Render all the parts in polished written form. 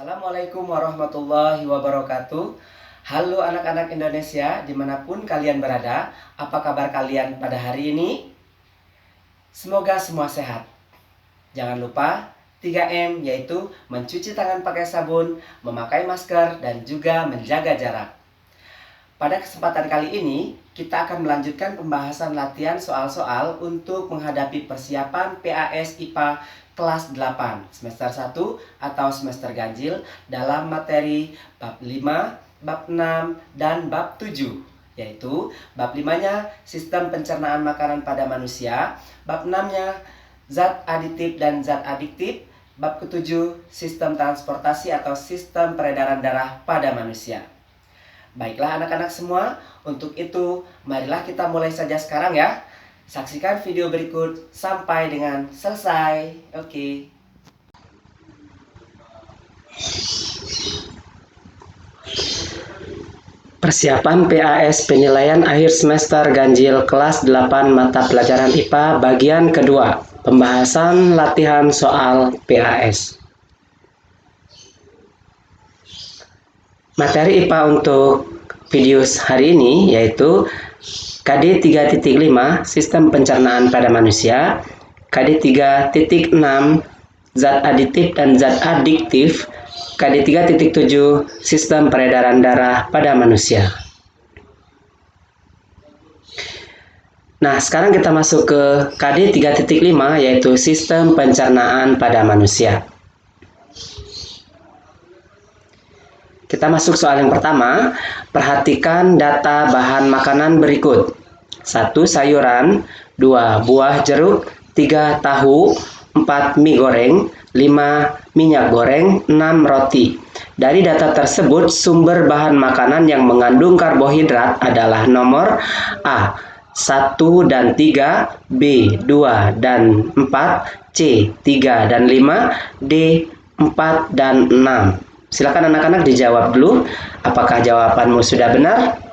Assalamualaikum warahmatullahi wabarakatuh. Halo anak-anak Indonesia dimanapun kalian berada. Apa kabar kalian pada hari ini? Semoga semua sehat. Jangan lupa 3M, yaitu mencuci tangan pakai sabun, memakai masker, dan juga menjaga jarak. Pada kesempatan kali ini, kita akan melanjutkan pembahasan latihan soal-soal untuk menghadapi persiapan PAS IPA kelas 8 semester 1 atau semester ganjil dalam materi bab 5, bab 6, dan bab 7, yaitu bab 5-nya sistem pencernaan makanan pada manusia, bab 6-nya zat aditif dan zat adiktif, bab ke-7 sistem transportasi atau sistem peredaran darah pada manusia. Baiklah anak-anak semua, untuk itu marilah kita mulai saja sekarang ya. Saksikan video berikut sampai dengan selesai. Oke. Persiapan PAS penilaian akhir semester ganjil kelas 8 mata pelajaran IPA bagian kedua. Pembahasan latihan soal PAS. Materi IPA untuk video hari ini yaitu KD 3.5 sistem pencernaan pada manusia, KD 3.6 zat aditif dan zat adiktif, KD 3.7 sistem peredaran darah pada manusia. Nah, sekarang kita masuk ke KD 3.5 yaitu sistem pencernaan pada manusia. Kita masuk soal yang pertama. Perhatikan data bahan makanan berikut. 1 sayuran, 2 buah jeruk, 3 tahu, 4 mie goreng, 5 minyak goreng, 6 roti. Dari data tersebut, sumber bahan makanan yang mengandung karbohidrat adalah nomor A. 1 dan 3, B. 2 dan 4, C. 3 dan 5, D. 4 dan 6. Silakan anak-anak dijawab dulu. Apakah jawabanmu sudah benar?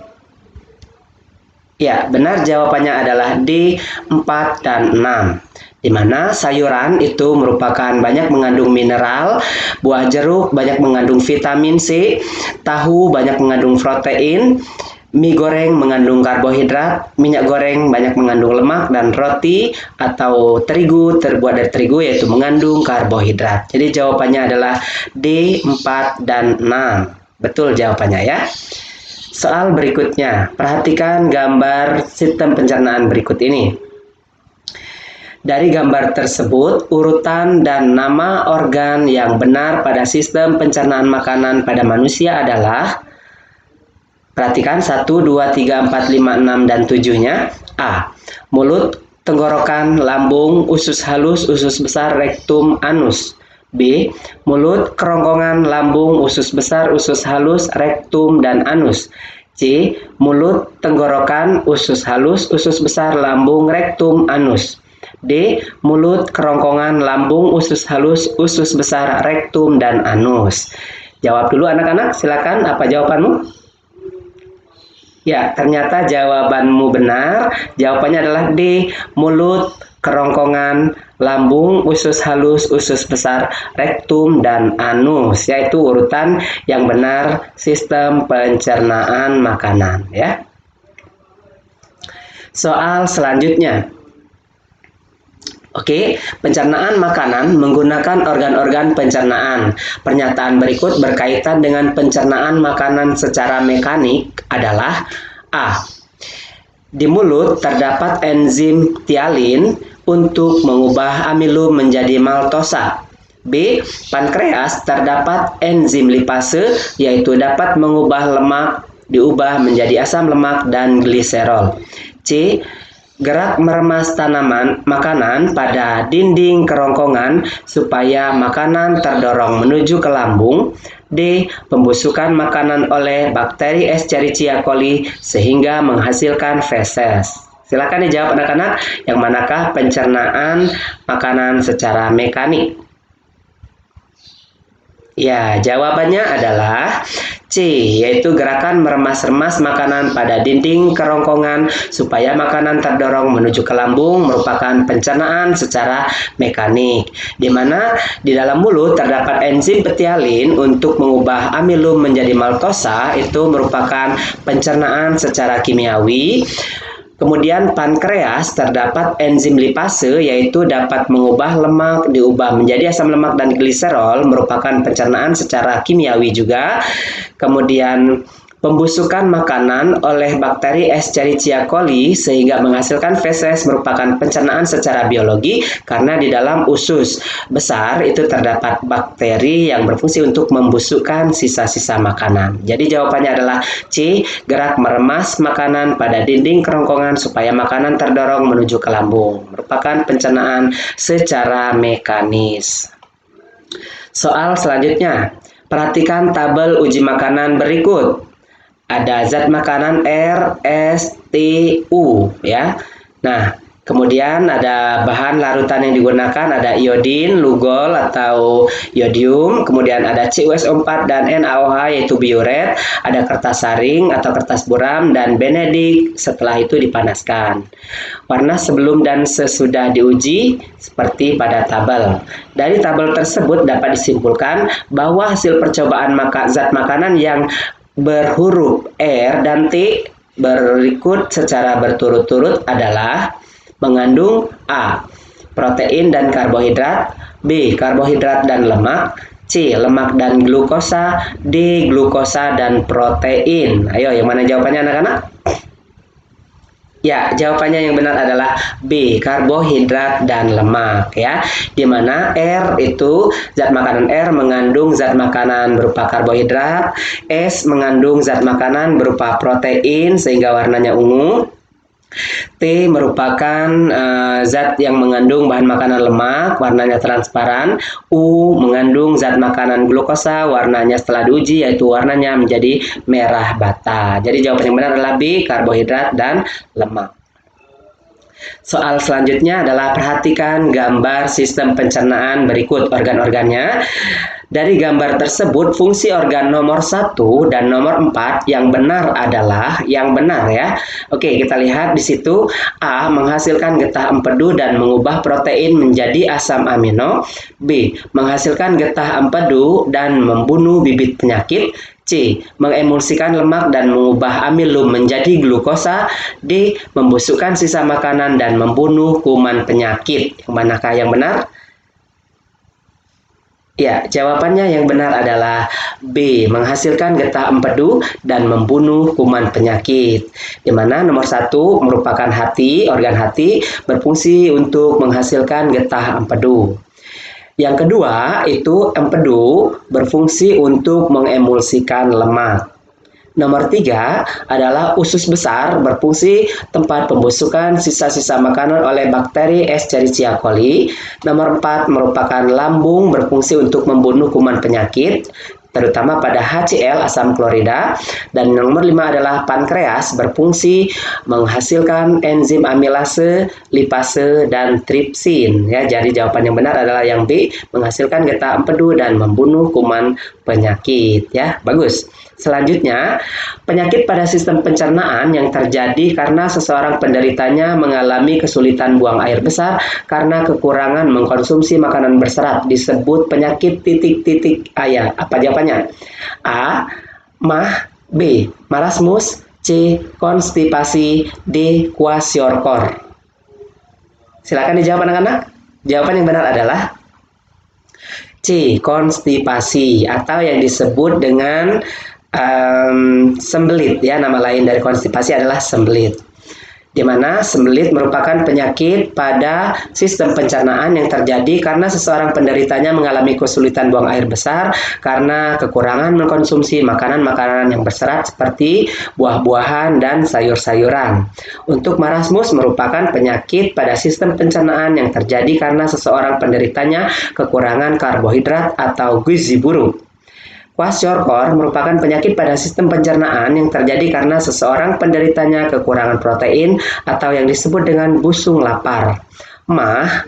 Ya, benar jawabannya adalah D, 4 dan 6. Di mana sayuran itu merupakan banyak mengandung mineral, buah jeruk banyak mengandung vitamin C, tahu banyak mengandung protein, mie goreng mengandung karbohidrat, minyak goreng banyak mengandung lemak, dan roti atau terigu terbuat dari terigu yaitu mengandung karbohidrat. Jadi jawabannya adalah D, 4 dan 6. Betul jawabannya ya. Soal berikutnya, perhatikan gambar sistem pencernaan berikut ini. Dari gambar tersebut, urutan dan nama organ yang benar pada sistem pencernaan makanan pada manusia adalah, perhatikan 1, 2, 3, 4, 5, 6, dan 7-nya. A. Mulut, tenggorokan, lambung, usus halus, usus besar, rektum, anus. B. Mulut, kerongkongan, lambung, usus besar, usus halus, rektum, dan anus. C. Mulut, tenggorokan, usus halus, usus besar, lambung, rektum, anus. D. Mulut, kerongkongan, lambung, usus halus, usus besar, rektum, dan anus. Jawab dulu anak-anak, silakan. Apa jawabanmu? Ya, ternyata jawabanmu benar. Jawabannya adalah D. Mulut, kerongkongan, lambung, usus halus, usus besar, rektum, dan anus. Yaitu urutan yang benar sistem pencernaan makanan. Ya. Soal selanjutnya. Oke, pencernaan makanan menggunakan organ-organ pencernaan. Pernyataan berikut berkaitan dengan pencernaan makanan secara mekanik adalah A. Di mulut terdapat enzim tialin untuk mengubah amilum menjadi maltosa. B. Pankreas terdapat enzim lipase yaitu dapat mengubah lemak diubah menjadi asam lemak dan gliserol. C. Gerak meremas tanaman makanan pada dinding kerongkongan supaya makanan terdorong menuju ke lambung. D. Pembusukan makanan oleh bakteri Escherichia coli sehingga menghasilkan feses. Silakan dijawab anak-anak, yang manakah pencernaan makanan secara mekanik? Ya, jawabannya adalah C. Yaitu gerakan meremas-remas makanan pada dinding kerongkongan supaya makanan terdorong menuju ke lambung merupakan pencernaan secara mekanik, di mana di dalam mulut terdapat enzim petialin untuk mengubah amilum menjadi maltosa, itu merupakan pencernaan secara kimiawi. Kemudian pankreas terdapat enzim lipase, yaitu dapat mengubah lemak diubah menjadi asam lemak dan gliserol, merupakan pencernaan secara kimiawi juga. Kemudian pembusukan makanan oleh bakteri Escherichia coli sehingga menghasilkan feses merupakan pencernaan secara biologi karena di dalam usus besar itu terdapat bakteri yang berfungsi untuk membusukkan sisa-sisa makanan. Jadi jawabannya adalah C, gerak meremas makanan pada dinding kerongkongan supaya makanan terdorong menuju ke lambung, merupakan pencernaan secara mekanis. Soal selanjutnya, perhatikan tabel uji makanan berikut. Ada zat makanan R, S, T, U ya. Nah, kemudian ada bahan larutan yang digunakan, ada iodin, lugol atau iodium, kemudian ada CuSO4 dan NaOH yaitu biuret, ada kertas saring atau kertas buram dan benedik, setelah itu dipanaskan. Warna sebelum dan sesudah diuji seperti pada tabel. Dari tabel tersebut dapat disimpulkan bahwa hasil percobaan zat makanan yang berhuruf R dan T berikut secara berturut-turut adalah mengandung A. protein dan karbohidrat, B. karbohidrat dan lemak, C. lemak dan glukosa, D. glukosa dan protein. Ayo, yang mana jawabannya anak-anak? Ya, jawabannya yang benar adalah B, karbohidrat dan lemak ya. Di mana R itu zat makanan R mengandung zat makanan berupa karbohidrat, S mengandung zat makanan berupa protein sehingga warnanya ungu. T merupakan zat yang mengandung bahan makanan lemak, warnanya transparan. U mengandung zat makanan glukosa, warnanya setelah diuji yaitu warnanya menjadi merah bata. Jadi jawaban yang benar adalah B, karbohidrat dan lemak. Soal selanjutnya adalah perhatikan gambar sistem pencernaan berikut organ-organnya. Dari gambar tersebut, fungsi organ nomor 1 dan nomor 4 yang benar adalah yang benar ya. Oke, kita lihat di situ A menghasilkan getah empedu dan mengubah protein menjadi asam amino. B menghasilkan getah empedu dan membunuh bibit penyakit. C. Mengemulsikan lemak dan mengubah amilum menjadi glukosa. D. Membusukkan sisa makanan dan membunuh kuman penyakit. Yang manakah yang benar? Ya, jawabannya yang benar adalah B. Menghasilkan getah empedu dan membunuh kuman penyakit. Di mana nomor 1 merupakan hati, organ hati berfungsi untuk menghasilkan getah empedu. Yang kedua itu empedu berfungsi untuk mengemulsikan lemak. Nomor 3 adalah usus besar berfungsi tempat pembusukan sisa-sisa makanan oleh bakteri Escherichia coli. Nomor 4 merupakan lambung berfungsi untuk membunuh kuman penyakit, terutama pada HCl asam klorida. Dan nomor 5 adalah pankreas berfungsi menghasilkan enzim amilase, lipase, dan tripsin. Ya, jadi jawaban yang benar adalah yang B, menghasilkan getah empedu dan membunuh kuman penyakit. Ya, bagus. Selanjutnya, penyakit pada sistem pencernaan yang terjadi karena seseorang penderitanya mengalami kesulitan buang air besar karena kekurangan mengkonsumsi makanan berserat disebut penyakit titik-titik ayah. Apa jawabannya? A. MAH, B. marasmus, C. konstipasi, D. kwashiorkor. Silakan dijawab anak-anak. Jawaban yang benar adalah C. konstipasi atau yang disebut dengan sembelit ya, nama lain dari konstipasi adalah sembelit. Di mana sembelit merupakan penyakit pada sistem pencernaan yang terjadi karena seseorang penderitanya mengalami kesulitan buang air besar karena kekurangan mengkonsumsi makanan-makanan yang berserat seperti buah-buahan dan sayur-sayuran. Untuk marasmus merupakan penyakit pada sistem pencernaan yang terjadi karena seseorang penderitanya kekurangan karbohidrat atau gizi buruk. Kwashiorkor merupakan penyakit pada sistem pencernaan yang terjadi karena seseorang penderitanya kekurangan protein atau yang disebut dengan busung lapar. MAH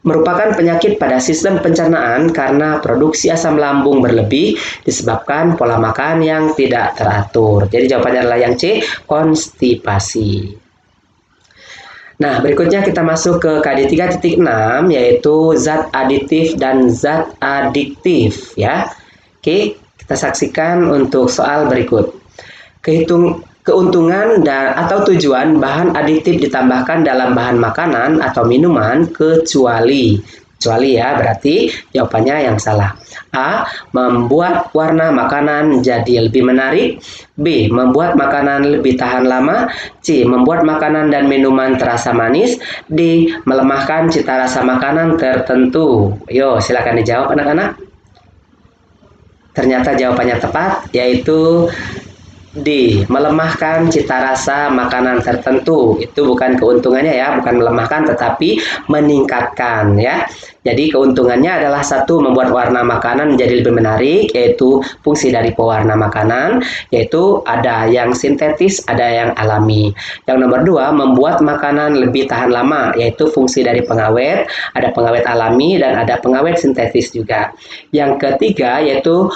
merupakan penyakit pada sistem pencernaan karena produksi asam lambung berlebih disebabkan pola makan yang tidak teratur. Jadi jawabannya adalah yang C, konstipasi. Nah, berikutnya kita masuk ke KD 3.6 yaitu zat aditif dan zat adiktif ya. Oke, kita saksikan untuk soal berikut. Keuntungan dan atau tujuan bahan aditif ditambahkan dalam bahan makanan atau minuman kecuali ya, berarti jawabannya yang salah. A. Membuat warna makanan jadi lebih menarik. B. Membuat makanan lebih tahan lama. C. Membuat makanan dan minuman terasa manis. D. Melemahkan cita rasa makanan tertentu. Yo, silakan dijawab anak-anak. Ternyata jawabannya tepat, yaitu D. Melemahkan cita rasa makanan tertentu. Itu bukan keuntungannya ya, bukan melemahkan tetapi meningkatkan ya. Jadi keuntungannya adalah satu, membuat warna makanan menjadi lebih menarik, yaitu fungsi dari pewarna makanan, yaitu ada yang sintetis, ada yang alami. Yang nomor dua, membuat makanan lebih tahan lama, yaitu fungsi dari pengawet, ada pengawet alami dan ada pengawet sintetis juga. Yang ketiga yaitu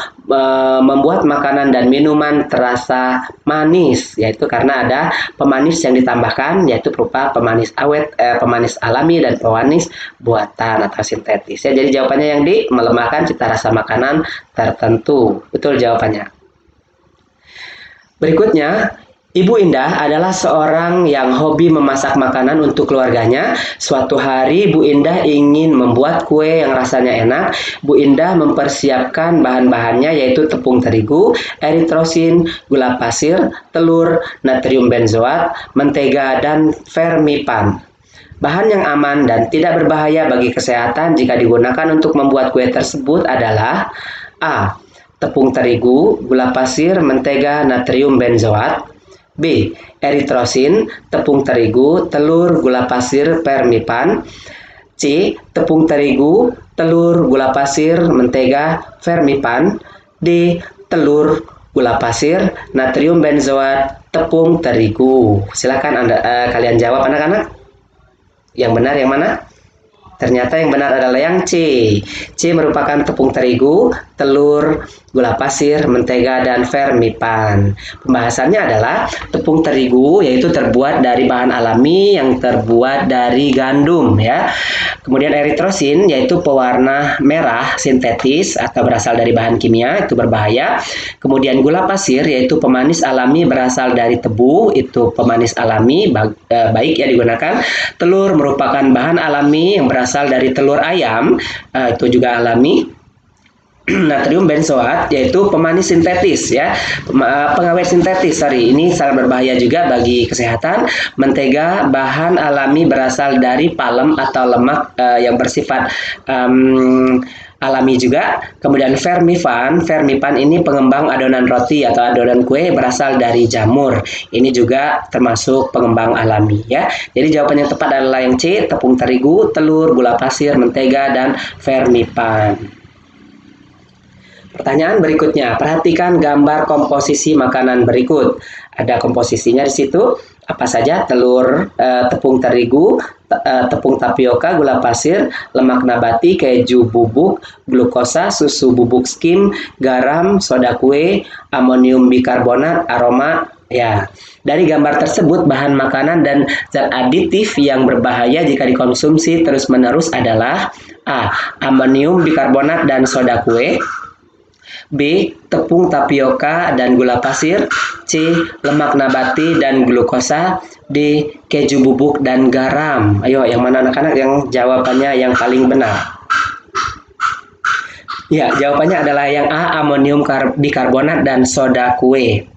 membuat makanan dan minuman terasa manis, yaitu karena ada pemanis yang ditambahkan, yaitu berupa pemanis awet, pemanis alami dan pemanis buatan atau sintetis. Ya, jadi jawabannya yang D, melemahkan cita rasa makanan tertentu. Betul jawabannya. Berikutnya, Ibu Indah adalah seorang yang hobi memasak makanan untuk keluarganya. Suatu hari Bu Indah ingin membuat kue yang rasanya enak. Bu Indah mempersiapkan bahan-bahannya yaitu tepung terigu, eritrosin, gula pasir, telur, natrium benzoat, mentega, dan vermipan. Bahan yang aman dan tidak berbahaya bagi kesehatan jika digunakan untuk membuat kue tersebut adalah A. Tepung terigu, gula pasir, mentega, natrium benzoat. B. Eritrosin, tepung terigu, telur, gula pasir, vermipan. C. Tepung terigu, telur, gula pasir, mentega, vermipan. D. Telur, gula pasir, natrium benzoat, tepung terigu. Silakan kalian jawab anak-anak. Yang benar yang mana? Ternyata yang benar adalah yang C. C merupakan tepung terigu, telur, gula pasir, mentega, dan vermipan. Pembahasannya adalah tepung terigu yaitu terbuat dari bahan alami yang terbuat dari gandum ya. Kemudian eritrosin yaitu pewarna merah sintetis atau berasal dari bahan kimia, itu berbahaya. Kemudian gula pasir yaitu pemanis alami berasal dari tebu, itu pemanis alami baik ya digunakan. Telur merupakan bahan alami yang berasal dari telur ayam, itu juga alami. Natrium benzoat yaitu pemanis sintetis ya, pengawet sintetis, ini sangat berbahaya juga bagi kesehatan. Mentega bahan alami berasal dari palem atau lemak yang bersifat alami juga. Kemudian vermipan ini pengembang adonan roti atau adonan kue berasal dari jamur, ini juga termasuk pengembang alami ya. Jadi jawaban yang tepat adalah yang C, tepung terigu, telur, gula pasir, mentega, dan vermipan. Pertanyaan berikutnya, perhatikan gambar komposisi makanan berikut. Ada komposisinya di situ, apa saja? Telur, tepung terigu, tepung tapioka, gula pasir, lemak nabati, keju bubuk, glukosa, susu bubuk skim, garam, soda kue, amonium bikarbonat, aroma. Ya, dari gambar tersebut bahan makanan dan zat aditif yang berbahaya jika dikonsumsi terus-menerus adalah A. Amonium bikarbonat dan soda kue. B. Tepung tapioka dan gula pasir. C. Lemak nabati dan glukosa. D. Keju bubuk dan garam. Ayo, yang mana anak-anak yang jawabannya yang paling benar? Ya, jawabannya adalah yang A. Amonium bikarbonat dan soda kue.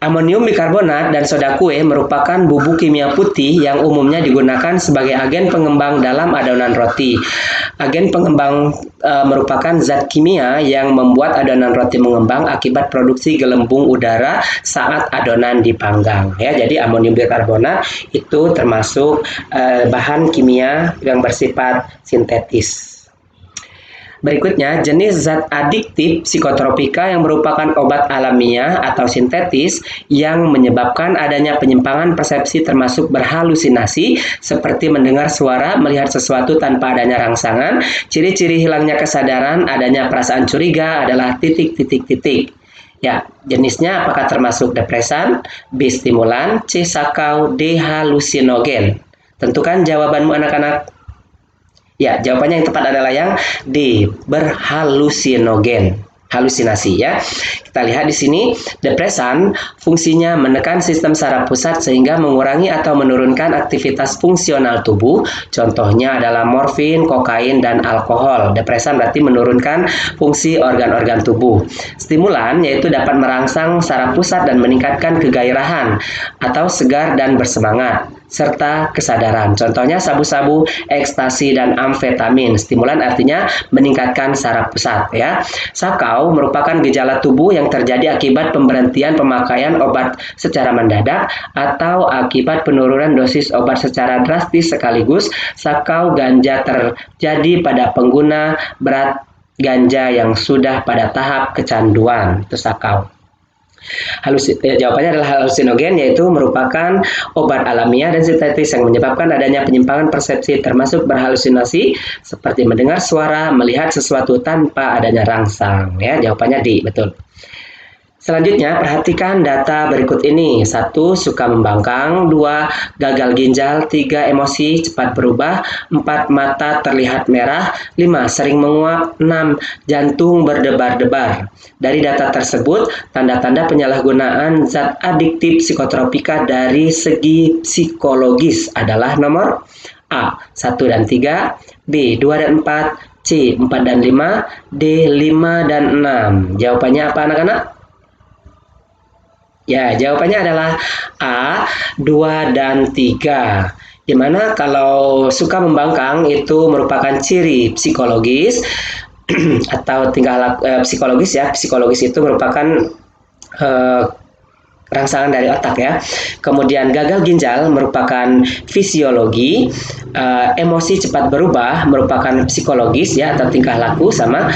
Amonium bikarbonat dan soda kue merupakan bubuk kimia putih yang umumnya digunakan sebagai agen pengembang dalam adonan roti. Agen pengembang merupakan zat kimia yang membuat adonan roti mengembang akibat produksi gelembung udara saat adonan dipanggang. Ya, jadi amonium bikarbonat itu termasuk bahan kimia yang bersifat sintetis. Berikutnya, jenis zat adiktif psikotropika yang merupakan obat alamiah atau sintetis yang menyebabkan adanya penyimpangan persepsi termasuk berhalusinasi seperti mendengar suara, melihat sesuatu tanpa adanya rangsangan. Ciri-ciri hilangnya kesadaran, adanya perasaan curiga adalah titik-titik-titik. Ya, jenisnya apakah termasuk depresan, B. stimulan, C. sakau, D. halusinogen? Tentukan jawabanmu anak-anak. Ya, jawabannya yang tepat adalah yang D, berhalusinogen. Halusinasi ya. Kita lihat di sini, depresan fungsinya menekan sistem saraf pusat sehingga mengurangi atau menurunkan aktivitas fungsional tubuh. Contohnya adalah morfin, kokain, dan alkohol. Depresan berarti menurunkan fungsi organ-organ tubuh. Stimulan yaitu dapat merangsang saraf pusat dan meningkatkan kegairahan atau segar dan bersemangat serta kesadaran. Contohnya sabu-sabu, ekstasi, dan amfetamin. Stimulan artinya meningkatkan saraf pusat ya. Sakau merupakan gejala tubuh yang terjadi akibat pemberhentian pemakaian obat secara mendadak atau akibat penurunan dosis obat secara drastis sekaligus. Sakau ganja terjadi pada pengguna berat ganja yang sudah pada tahap kecanduan. Itu sakau. Jawabannya adalah halusinogen, yaitu merupakan obat alamiah dan sintetis yang menyebabkan adanya penyimpangan persepsi termasuk berhalusinasi seperti mendengar suara, melihat sesuatu tanpa adanya rangsang. Ya, jawabannya D, betul. Selanjutnya, perhatikan data berikut ini. 1. Suka membangkang. 2. Gagal ginjal. 3. Emosi cepat berubah. 4. Mata terlihat merah. 5. Sering menguap. 6. Jantung berdebar-debar. Dari data tersebut, tanda-tanda penyalahgunaan zat adiktif psikotropika dari segi psikologis adalah nomor A. 1 dan 3. B. 2 dan 4. C. 4 dan 5. D. 5 dan 6. Jawabannya apa anak-anak? Ya, jawabannya adalah A, 2 dan 3. Dimana kalau suka membangkang itu merupakan ciri psikologis atau tingkah laku psikologis ya. Psikologis itu merupakan rangsangan dari otak ya. Kemudian gagal ginjal merupakan fisiologi, emosi cepat berubah merupakan psikologis ya atau tingkah laku, sama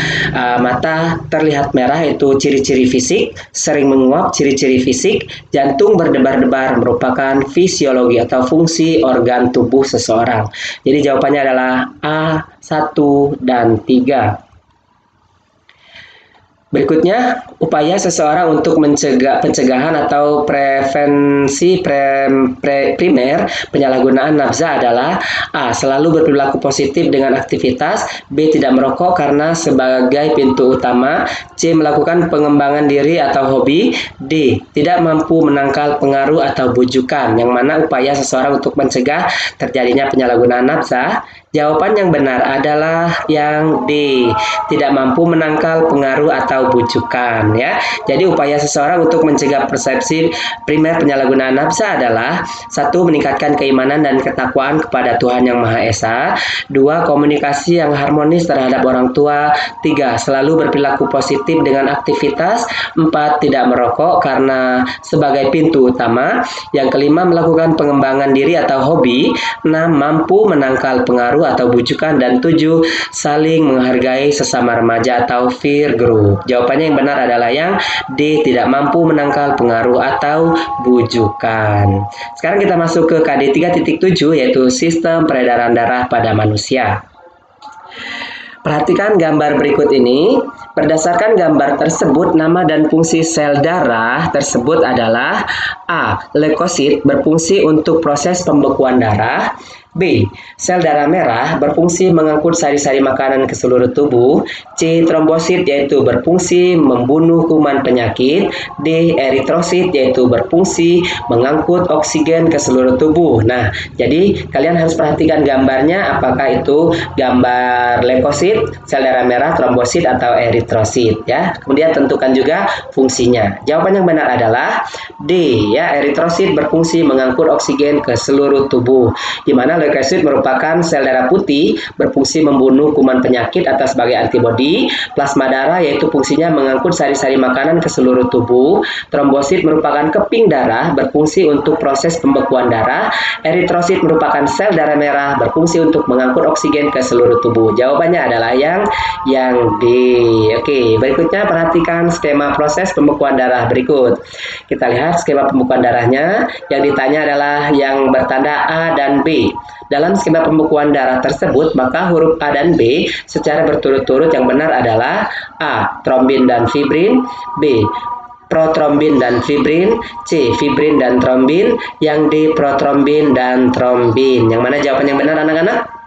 mata terlihat merah itu ciri-ciri fisik, sering menguap ciri-ciri fisik, jantung berdebar-debar merupakan fisiologi atau fungsi organ tubuh seseorang. Jadi jawabannya adalah A, 1 dan 3. Berikutnya, upaya seseorang untuk pencegahan atau prevensi primer penyalahgunaan nafza adalah A. Selalu berperilaku positif dengan aktivitas. B. Tidak merokok karena sebagai pintu utama. C. Melakukan pengembangan diri atau hobi. D. Tidak mampu menangkal pengaruh atau bujukan. Yang mana upaya seseorang untuk mencegah terjadinya penyalahgunaan nafza? Jawaban yang benar adalah yang D, tidak mampu menangkal pengaruh atau bujukan ya. Jadi upaya seseorang untuk mencegah persepsi primer penyalahgunaan nafsa adalah 1. Meningkatkan keimanan dan ketakwaan kepada Tuhan Yang Maha Esa. 2. Komunikasi yang harmonis terhadap orang tua. 3. Selalu berperilaku positif dengan aktivitas. 4. Tidak merokok karena sebagai pintu utama. Yang kelima, melakukan pengembangan diri atau hobi. 6. Mampu menangkal pengaruh atau bujukan. Dan 7. Saling menghargai sesama remaja atau peer group. Jawabannya yang benar adalah yang D, tidak mampu menangkal pengaruh atau bujukan. Sekarang kita masuk ke KD 3.7 yaitu sistem peredaran darah pada manusia. Perhatikan gambar berikut ini. Berdasarkan gambar tersebut, nama dan fungsi sel darah tersebut adalah A. Leukosit berfungsi untuk proses pembekuan darah. B. Sel darah merah berfungsi mengangkut sari-sari makanan ke seluruh tubuh. C. Trombosit yaitu berfungsi membunuh kuman penyakit. D. Eritrosit yaitu berfungsi mengangkut oksigen ke seluruh tubuh. Nah, jadi kalian harus perhatikan gambarnya, apakah itu gambar leukosit, sel darah merah, trombosit atau eritrosit ya. Kemudian tentukan juga fungsinya. Jawaban yang benar adalah D ya. Eritrosit berfungsi mengangkut oksigen ke seluruh tubuh, di mana leukosit merupakan sel darah putih berfungsi membunuh kuman penyakit atau sebagai antibodi. Plasma darah yaitu fungsinya mengangkut sari-sari makanan ke seluruh tubuh. Trombosit merupakan keping darah berfungsi untuk proses pembekuan darah. Eritrosit merupakan sel darah merah berfungsi untuk mengangkut oksigen ke seluruh tubuh. Jawabannya adalah yang D. Oke, berikutnya perhatikan skema proses pembekuan darah berikut. Kita lihat skema pembekuan darahnya. Yang ditanya adalah yang bertanda A dan B. Dalam skema pembekuan darah tersebut, maka huruf A dan B secara berturut-turut yang benar adalah A. Trombin dan fibrin, B. Protrombin dan fibrin, C. Fibrin dan trombin, yang D. Protrombin dan trombin. Yang mana jawaban yang benar anak-anak?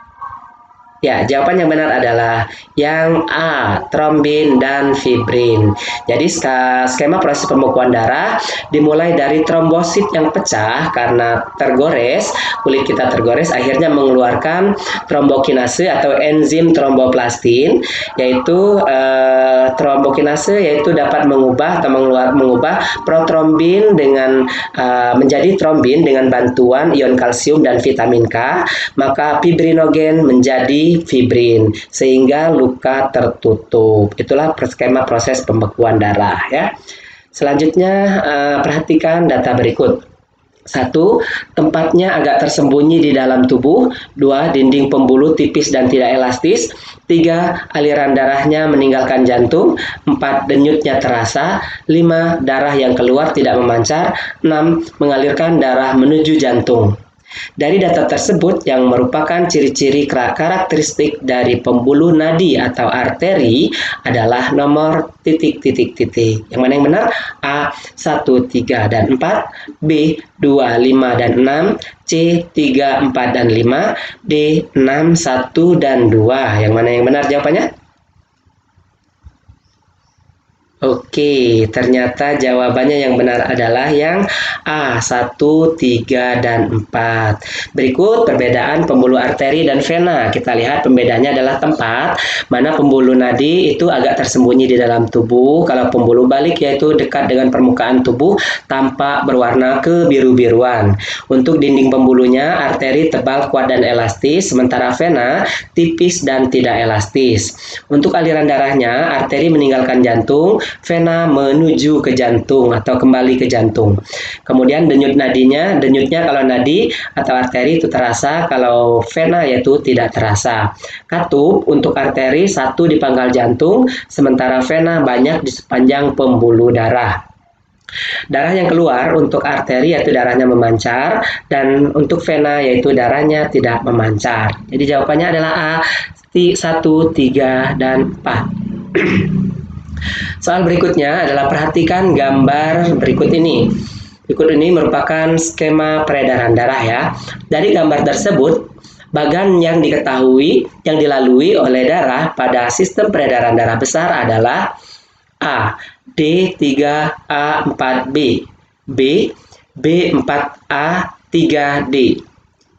Ya, jawaban yang benar adalah yang A, trombin dan fibrin. Jadi skema proses pembekuan darah dimulai dari trombosit yang pecah karena tergores, kulit kita tergores, akhirnya mengeluarkan trombokinase atau enzim tromboplastin, yaitu trombokinase yaitu dapat mengubah atau mengubah protrombin dengan menjadi trombin dengan bantuan ion kalsium dan vitamin K, maka fibrinogen menjadi fibrin sehingga luka tertutup. Itulah skema proses pembekuan darah ya. Selanjutnya perhatikan data berikut. 1. Tempatnya agak tersembunyi di dalam tubuh. 2. Dinding pembuluh tipis dan tidak elastis. 3. Aliran darahnya meninggalkan jantung. 4. Denyutnya terasa. 5. Darah yang keluar tidak memancar. 6. Mengalirkan darah menuju jantung. Dari data tersebut yang merupakan ciri-ciri karakteristik dari pembuluh nadi atau arteri adalah nomor titik-titik. Yang mana yang benar? A 1, 3, dan 4, B 2, 5, dan 6, C 3, 4, dan 5, D 6, 1, dan 2. Yang mana yang benar jawabannya? Oke, ternyata jawabannya yang benar adalah yang A, 1, 3, dan 4. Berikut perbedaan pembuluh arteri dan vena. Kita lihat pembedanya adalah tempat, mana pembuluh nadi itu agak tersembunyi di dalam tubuh. Kalau pembuluh balik yaitu dekat dengan permukaan tubuh, tampak berwarna kebiru-biruan. Untuk dinding pembuluhnya, arteri tebal, kuat, dan elastis, sementara vena tipis dan tidak elastis. Untuk aliran darahnya, arteri meninggalkan jantung, vena menuju ke jantung atau kembali ke jantung. Kemudian denyut nadinya, denyutnya kalau nadi atau arteri itu terasa, kalau vena yaitu tidak terasa. Katup untuk arteri 1 di pangkal jantung, sementara vena banyak di sepanjang pembuluh darah. Darah yang keluar untuk arteri yaitu darahnya memancar, dan untuk vena yaitu darahnya tidak memancar. Jadi jawabannya adalah A, 1, 3, dan 4. Soal berikutnya adalah perhatikan gambar berikut ini. Berikut ini merupakan skema peredaran darah ya. Dari gambar tersebut, bagan yang diketahui yang dilalui oleh darah pada sistem peredaran darah besar adalah A. D3A 4B, B. B4A 3D,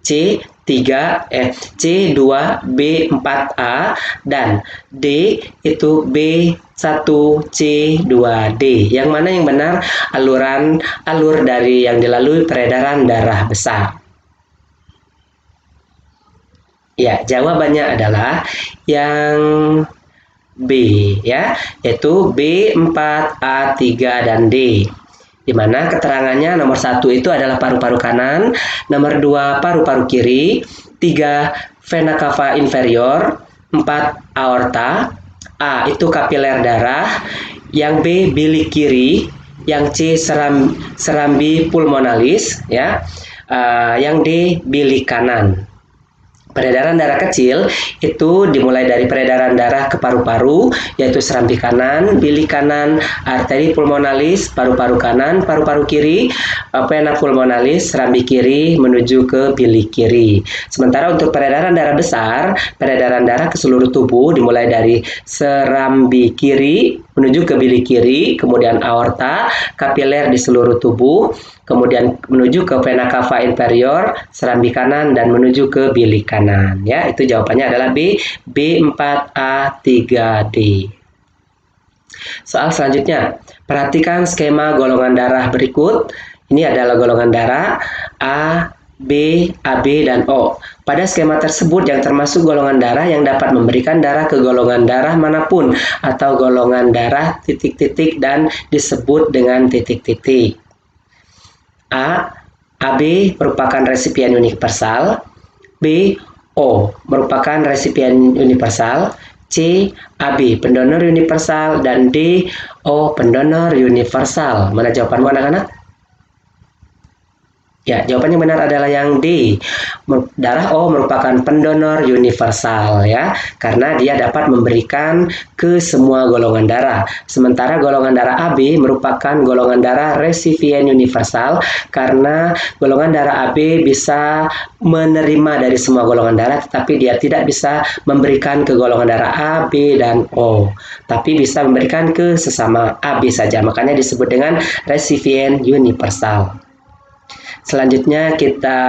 C2B4A, dan D itu B1C2D. Yang mana yang benar alur dari yang dilalui peredaran darah besar? Ya, jawabannya adalah yang B ya, yaitu B4A3 dan D. Di mana keterangannya nomor 1 itu adalah paru-paru kanan, nomor 2 paru-paru kiri, 3 vena cava inferior, 4 aorta, A itu kapiler darah, yang B bilik kiri, yang C serambi pulmonalis ya, yang D bilik kanan. Peredaran darah kecil itu dimulai dari peredaran darah ke paru-paru, yaitu serambi kanan, bilik kanan, arteri pulmonalis, paru-paru kanan, paru-paru kiri, vena pulmonalis, serambi kiri menuju ke bilik kiri. Sementara untuk peredaran darah besar, peredaran darah ke seluruh tubuh dimulai dari serambi kiri menuju ke bilik kiri, kemudian aorta, kapiler di seluruh tubuh, kemudian menuju ke vena cava inferior, serambi kanan, dan menuju ke bilik kanan. Ya, itu jawabannya adalah B, B4A3D. Soal selanjutnya, perhatikan skema golongan darah berikut. Ini adalah golongan darah A, B, AB, dan O. Pada skema tersebut yang termasuk golongan darah yang dapat memberikan darah ke golongan darah manapun atau golongan darah titik-titik dan disebut dengan titik-titik. A, AB merupakan resipien universal, B, O merupakan resipien universal, C, AB pendonor universal, dan D, O pendonor universal. Mana jawabanmu anak-anak? Ya, jawaban yang benar adalah yang D. Darah O merupakan pendonor universal ya, karena dia dapat memberikan ke semua golongan darah. Sementara golongan darah AB merupakan golongan darah resipien universal karena golongan darah AB bisa menerima dari semua golongan darah, tetapi dia tidak bisa memberikan ke golongan darah A, B, dan O. Tapi bisa memberikan ke sesama AB saja, makanya disebut dengan resipien universal. Selanjutnya kita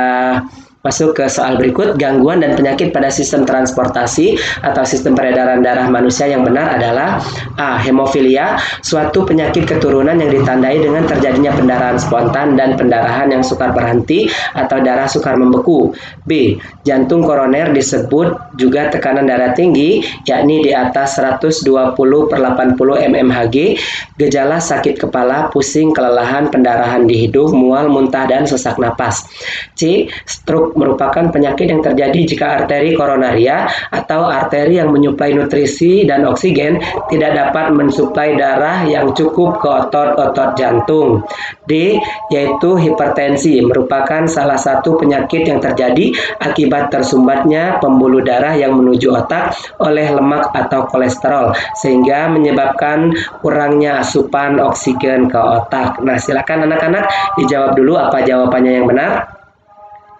masuk ke soal berikut. Gangguan dan penyakit pada sistem transportasi atau sistem peredaran darah manusia yang benar adalah A. Hemofilia, suatu penyakit keturunan yang ditandai dengan terjadinya pendarahan spontan dan pendarahan yang sukar berhenti atau darah sukar membeku. B. Jantung koroner disebut juga tekanan darah tinggi, yakni di atas 120/80 mmHg, gejala sakit kepala, pusing, kelelahan, pendarahan di hidung, mual, muntah, dan sesak napas. C. Stroke merupakan penyakit yang terjadi jika arteri koronaria atau arteri yang menyuplai nutrisi dan oksigen tidak dapat mensuplai darah yang cukup ke otot-otot jantung. D. Yaitu hipertensi, merupakan salah satu penyakit yang terjadi akibat tersumbatnya pembuluh darah yang menuju otak oleh lemak atau kolesterol, sehingga menyebabkan kurangnya asupan oksigen ke otak. Nah, silakan anak-anak dijawab dulu apa jawabannya yang benar.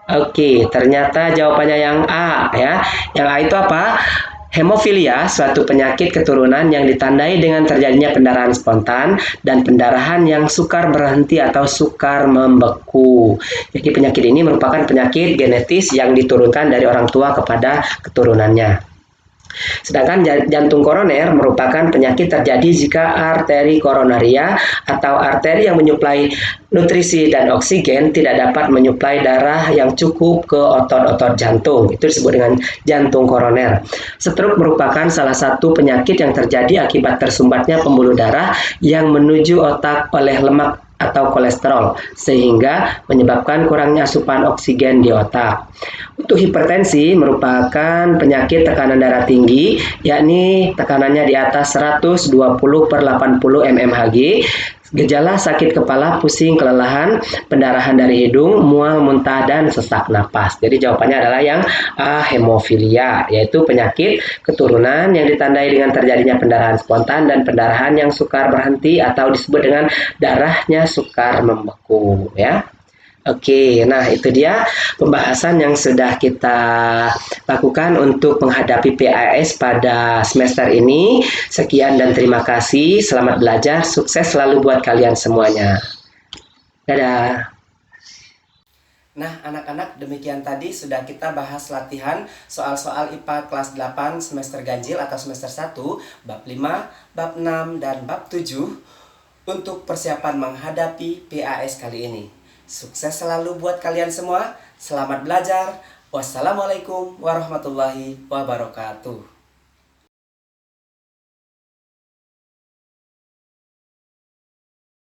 Oke, ternyata jawabannya yang A ya. Yang A itu apa? Hemofilia, suatu penyakit keturunan yang ditandai dengan terjadinya pendarahan spontan dan pendarahan yang sukar berhenti atau sukar membeku. Jadi penyakit ini merupakan penyakit genetis yang diturunkan dari orang tua kepada keturunannya. Sedangkan jantung koroner merupakan penyakit terjadi jika arteri koronaria atau arteri yang menyuplai nutrisi dan oksigen tidak dapat menyuplai darah yang cukup ke otot-otot jantung. Itu disebut dengan jantung koroner. Stroke merupakan salah satu penyakit yang terjadi akibat tersumbatnya pembuluh darah yang menuju otak oleh lemak atau kolesterol, sehingga menyebabkan kurangnya asupan oksigen di otak. Untuk hipertensi merupakan penyakit tekanan darah tinggi, yakni tekanannya di atas 120/80 mmHg, gejala sakit kepala, pusing, kelelahan, pendarahan dari hidung, mual, muntah, dan sesak napas. Jadi jawabannya adalah yang A, hemofilia, yaitu penyakit keturunan yang ditandai dengan terjadinya pendarahan spontan dan pendarahan yang sukar berhenti atau disebut dengan darahnya sukar membeku ya. Oke, nah itu dia pembahasan yang sudah kita lakukan untuk menghadapi PAS pada semester ini. Sekian dan terima kasih. Selamat belajar, sukses selalu buat kalian semuanya. Dadah. Nah, anak-anak, demikian tadi sudah kita bahas latihan soal-soal IPA kelas 8 semester ganjil atau semester 1, bab 5, bab 6, dan bab 7 untuk persiapan menghadapi PAS kali ini. Sukses selalu buat kalian semua. Selamat belajar. Wassalamualaikum warahmatullahi wabarakatuh.